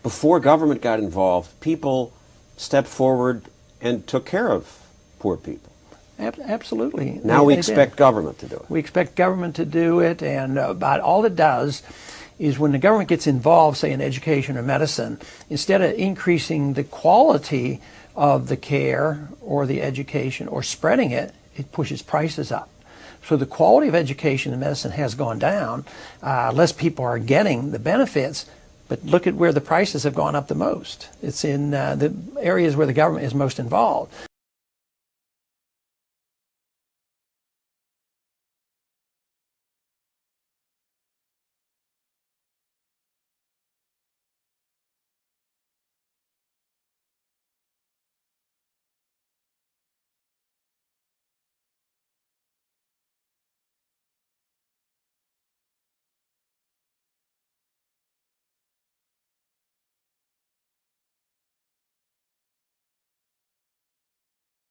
before government got involved, people stepped forward and took care of poor people. Absolutely. Now we expect government to do it. We expect government to do it, and about all it does is when the government gets involved, say in education or medicine, instead of increasing the quality of the care or the education or spreading it, it pushes prices up. So the quality of education and medicine has gone down. Less people are getting the benefits, but look at where the prices have gone up the most. It's in the areas where the government is most involved.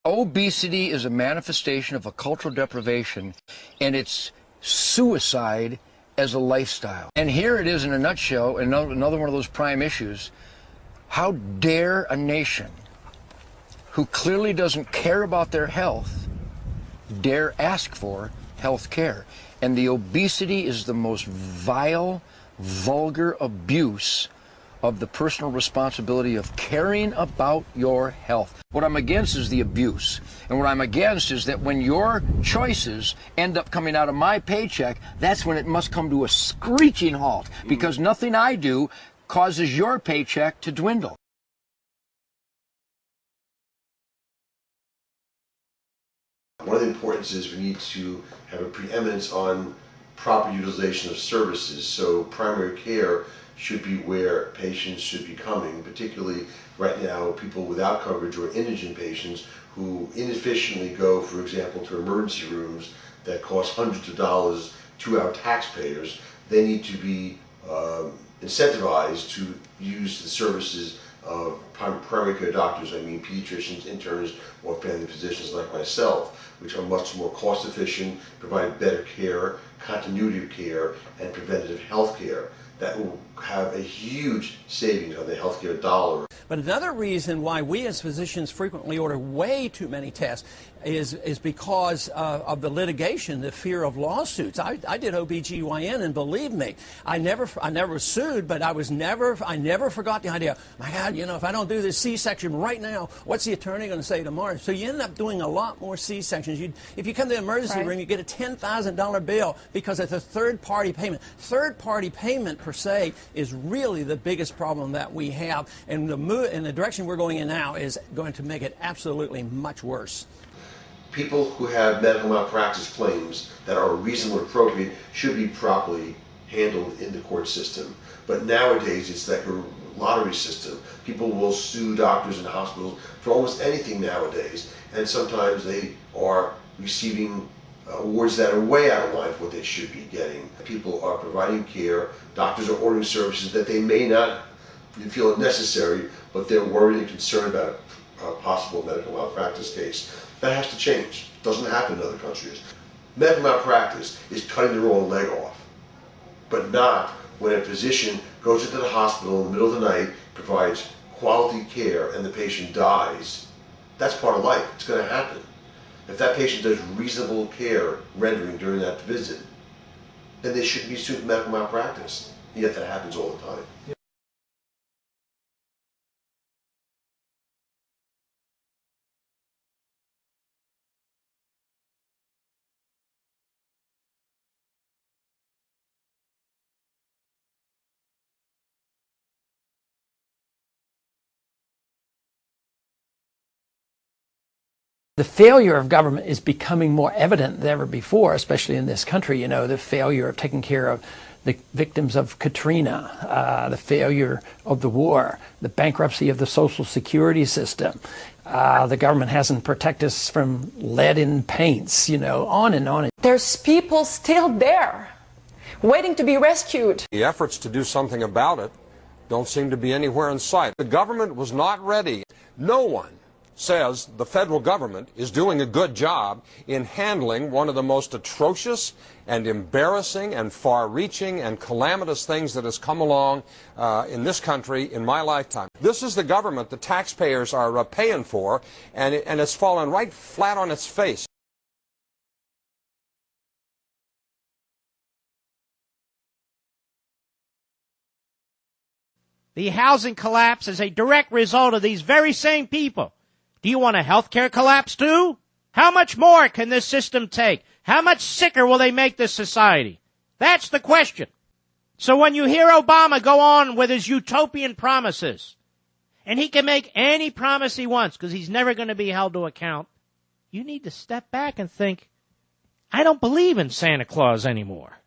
Obesity is a manifestation of a cultural deprivation, and it's suicide as a lifestyle. And here it is in a nutshell, another one of those prime issues. How dare a nation who clearly doesn't care about their health dare ask for health care? And the obesity is the most vile, vulgar abuse of the personal responsibility of caring about your health. What I'm against is the abuse. And what I'm against is that when your choices end up coming out of my paycheck, that's when it must come to a screeching halt, because nothing I do causes your paycheck to dwindle. One of the importances is we need to have a preeminence on proper utilization of services. So primary care should be where patients should be coming, particularly right now people without coverage or indigent patients who inefficiently go, for example, to emergency rooms that cost hundreds of dollars to our taxpayers. They need to be incentivized to use the services of primary care doctors, I mean pediatricians, internists, or family physicians like myself, which are much more cost efficient, provide better care, continuity of care, and preventative health care. That will have a huge savings on the healthcare dollar. But another reason why we as physicians frequently order way too many tests is because of the litigation, the fear of lawsuits. I did OBGYN, and believe me, I never was sued, but I never forgot the idea, my God, you know, if I don't do this C-section right now, what's the attorney going to say tomorrow? So you end up doing a lot more C-sections. If you come to the emergency room, you get a $10,000 bill because it's a third-party payment. Third-party payment, per se, is really the biggest problem that we have, and the direction we're going in now is going to make it absolutely much worse. People who have medical malpractice claims that are reasonable and appropriate should be properly handled in the court system. But nowadays it's like a lottery system. People will sue doctors and hospitals for almost anything nowadays, and sometimes they are receiving awards that are way out of line for what they should be getting. People are providing care, doctors are ordering services that they may not feel necessary, but they're worried and concerned about a possible medical malpractice case. That has to change. It doesn't happen in other countries. Medical malpractice is cutting their own leg off, but not when a physician goes into the hospital in the middle of the night, provides quality care, and the patient dies. That's part of life. It's going to happen. If that patient does reasonable care rendering during that visit, then they shouldn't be sued for medical malpractice. Yet that happens all the time. The failure of government is becoming more evident than ever before, especially in this country. You know, the failure of taking care of the victims of Katrina, the failure of the war, the bankruptcy of the Social Security system. The government hasn't protected us from lead in paints, you know, on and on. There's people still there, waiting to be rescued. The efforts to do something about it don't seem to be anywhere in sight. The government was not ready. No one says the federal government is doing a good job in handling one of the most atrocious and embarrassing and far-reaching and calamitous things that has come along in this country in my lifetime. This is the government the taxpayers are paying for, and it's fallen right flat on its face. The housing collapse is a direct result of these very same people. Do you want a healthcare collapse too? How much more can this system take? How much sicker will they make this society? That's the question. So when you hear Obama go on with his utopian promises, and he can make any promise he wants because he's never going to be held to account, you need to step back and think, I don't believe in Santa Claus anymore.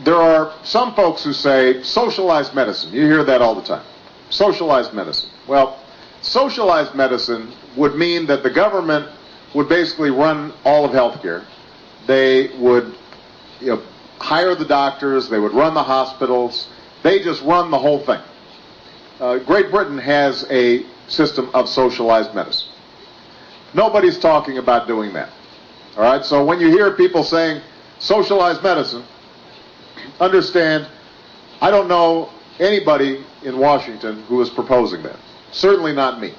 There are some folks who say socialized medicine. You hear that all the time. Socialized medicine. Well, socialized medicine would mean that the government would basically run all of healthcare. They would, hire the doctors. They would run the hospitals. They just run the whole thing. Great Britain has a system of socialized medicine. Nobody's talking about doing that. All right. So when you hear people saying socialized medicine, understand, I don't know anybody in Washington who is proposing that. Certainly not me.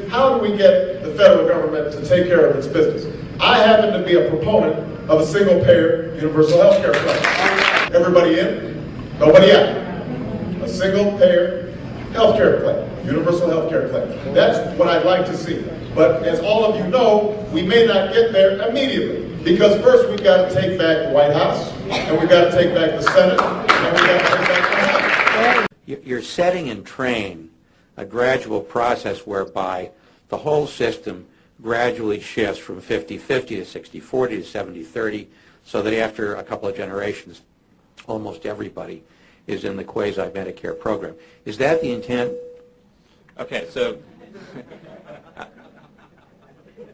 How do we get the federal government to take care of its business? I happen to be a proponent of a single-payer universal health care plan. Everybody in, nobody out. A single-payer health care plan, universal health care plan. That's what I'd like to see. But as all of you know, we may not get there immediately. Because first we've got to take back the White House, and we've got to take back the Senate, and we've got to take back the House. You're setting in train a gradual process whereby the whole system gradually shifts from 50-50 to 60-40 to 70-30, so that after a couple of generations, almost everybody is in the quasi-Medicare program. Is that the intent? Okay, so,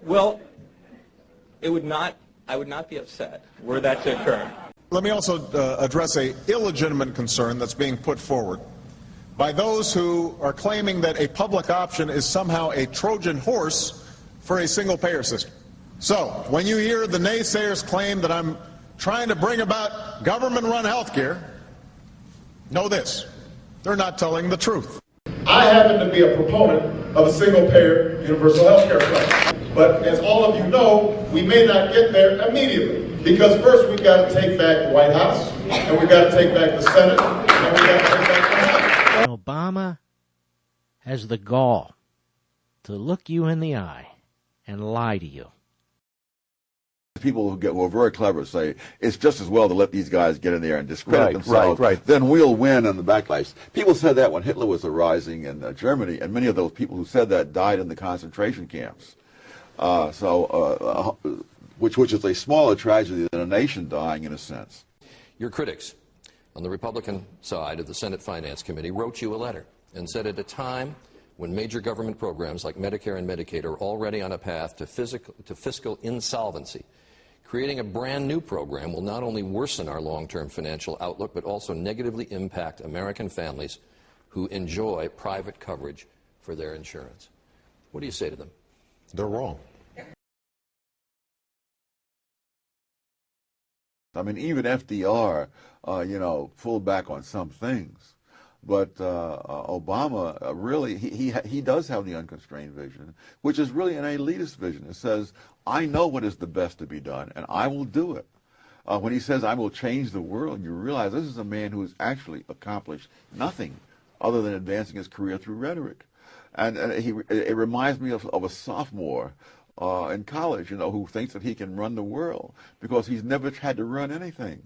well, I would not be upset were that to occur. Let me also address a illegitimate concern that's being put forward by those who are claiming that a public option is somehow a Trojan horse for a single-payer system. So, when you hear the naysayers claim that I'm trying to bring about government-run health care, know this, they're not telling the truth. I happen to be a proponent of a single-payer universal health care plan. But as all of you know, we may not get there immediately. Because first we've got to take back the White House, and we've got to take back the Senate, and we've got to take back the House. Obama has the gall to look you in the eye and lie to you. People who are very clever say it's just as well to let these guys get in there and discredit themselves. Then we'll win on the backlash. People said that when Hitler was arising in Germany, and many of those people who said that died in the concentration camps. Which is a smaller tragedy than a nation dying in a sense. Your critics on the Republican side of the Senate Finance Committee wrote you a letter and said at a time when major government programs like Medicare and Medicaid are already on a path to fiscal insolvency, creating a brand new program will not only worsen our long-term financial outlook, but also negatively impact American families who enjoy private coverage for their insurance. What do you say to them? They're wrong. I mean, even FDR, pulled back on some things. But Obama really, he does have the unconstrained vision, which is really an elitist vision. It says, I know what is the best to be done, and I will do it. When he says, I will change the world, you realize this is a man who has actually accomplished nothing other than advancing his career through rhetoric. And it reminds me of a sophomore in college, who thinks that he can run the world because he's never had to run anything.